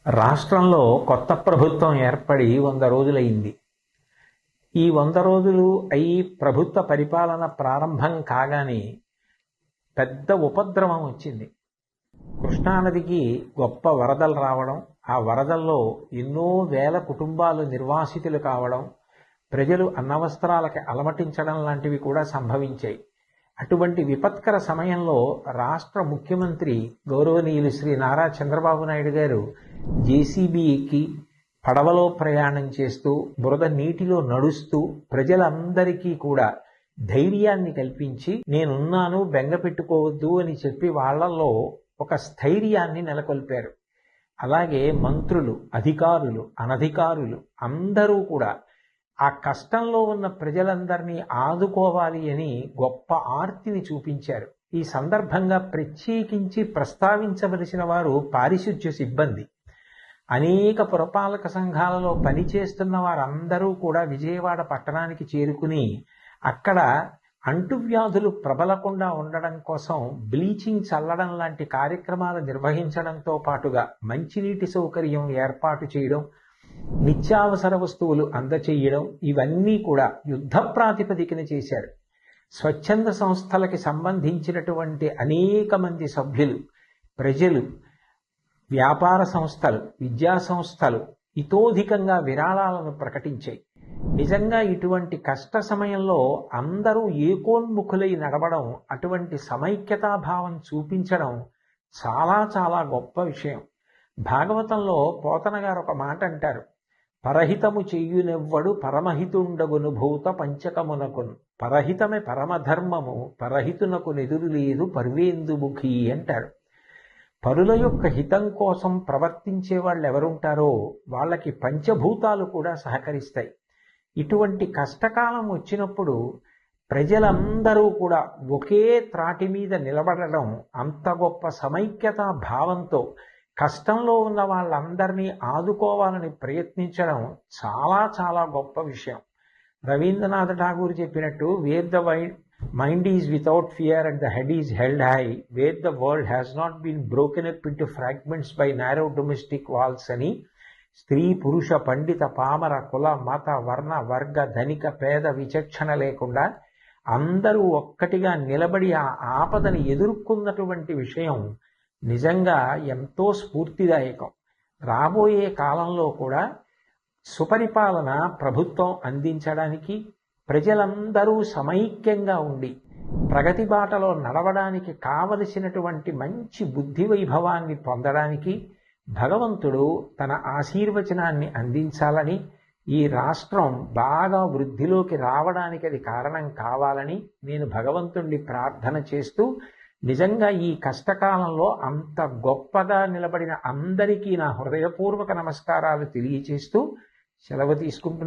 రాష్ట్రంలో కొత్త ప్రభుత్వం ఏర్పడి 100 రోజులైంది. ఈ 100 రోజులు అయి ప్రభుత్వ పరిపాలన ప్రారంభం కాగానే పెద్ద ఉపద్రవం వచ్చింది. కృష్ణానదికి గొప్ప వరదలు రావడం, ఆ వరదల్లో ఎన్నో వేల కుటుంబాలు నిర్వాసితులు కావడం, ప్రజలు అన్నవస్త్రాలకి అలమటించడం లాంటివి కూడా సంభవించాయి. అటువంటి విపత్కర సమయంలో రాష్ట్ర ముఖ్యమంత్రి గౌరవనీయులు శ్రీ నారా చంద్రబాబు నాయుడు గారు జేసీబీ ఎక్కి పడవలో ప్రయాణం చేస్తూ బురద నీటిలో నడుస్తూ ప్రజలందరికీ కూడా ధైర్యాన్ని కల్పించి నేనున్నాను, బెంగ పెట్టుకోవద్దు అని చెప్పి వాళ్లలో ఒక స్థైర్యాన్ని నెలకొల్పారు. అలాగే మంత్రులు, అధికారులు, అనధికారులు అందరూ కూడా ఆ కష్టంలో ఉన్న ప్రజలందరినీ ఆదుకోవాలి అని గొప్ప ఆర్తిని చూపించారు. ఈ సందర్భంగా ప్రత్యేకించి ప్రస్తావించవలసిన వారు పారిశుధ్య సిబ్బంది. అనేక పురపాలక సంఘాలలో పనిచేస్తున్న వారందరూ కూడా విజయవాడ పట్టణానికి చేరుకుని అక్కడ అంటువ్యాధులు ప్రబలకుండా ఉండడం కోసం బ్లీచింగ్ చల్లడం లాంటి కార్యక్రమాలు నిర్వహించడంతో పాటుగా మంచినీటి సౌకర్యం ఏర్పాటు చేయడం, నిత్యావసర వస్తువులు అందచేయడం, ఇవన్నీ కూడా యుద్ధ ప్రాతిపదికన చేశారు. స్వచ్ఛంద సంస్థలకి సంబంధించినటువంటి అనేక మంది సభ్యులు, ప్రజలు, వ్యాపార సంస్థలు, విద్యా సంస్థలు ఇతోధికంగా విరాళాలను ప్రకటించాయి. నిజంగా ఇటువంటి కష్ట సమయంలో అందరూ ఏకోన్ముఖులై నడవడం, అటువంటి సమైక్యతాభావం చూపించడం చాలా చాలా గొప్ప విషయం. భాగవతంలో పోతన గారు ఒక మాట అంటారు, పరహితము చెయ్యునెవ్వడు పరమహితుండగును భూత పంచకమునకును, పరహితమే పరమధర్మము పరహితునకు నెదురు లేదు పర్వేందుముఖి అంటారు. పరుల యొక్క హితం కోసం ప్రవర్తించే వాళ్ళు ఎవరుంటారో వాళ్ళకి పంచభూతాలు కూడా సహకరిస్తాయి. ఇటువంటి కష్టకాలం వచ్చినప్పుడు ప్రజలందరూ కూడా ఒకే త్రాటి మీద నిలబడడం, అంత గొప్ప సమైక్యతా భావంతో కష్టంలో ఉన్న వాళ్ళందరినీ ఆదుకోవాలని ప్రయత్నించడం చాలా చాలా గొప్ప విషయం. రవీంద్రనాథ్ ఠాగూర్ చెప్పినట్టు, where the mind is without fear and the head is held high, where the world has not been broken up into fragments by narrow domestic walls అని స్త్రీ, పురుష, పండిత, పామర, కుల, మత, వర్ణ, వర్గ, ధనిక, పేద విచక్షణ లేకుండా అందరూ ఒక్కటిగా నిలబడి ఆ ఆపదని ఎదుర్కొన్నటువంటి విషయం నిజంగా ఎంతో స్ఫూర్తిదాయకం. రాబోయే కాలంలో కూడా సుపరిపాలన ప్రభుత్వం అందించడానికి, ప్రజలందరూ సమైక్యంగా ఉండి ప్రగతి బాటలో నడవడానికి కావలసినటువంటి మంచి బుద్ధి వైభవాన్ని పొందడానికి భగవంతుడు తన ఆశీర్వచనాన్ని అందించాలని, ఈ రాష్ట్రం బాగా వృద్ధిలోకి రావడానికి అది కారణం కావాలని నేను భగవంతుణ్ణి ప్రార్థన చేస్తూ, నిజంగా ఈ కష్టకాలంలో అంత గొప్పగా నిలబడిన అందరికీ నా హృదయపూర్వక నమస్కారాలు తెలియచేస్తూ సెలవు తీసుకుంటున్నాను.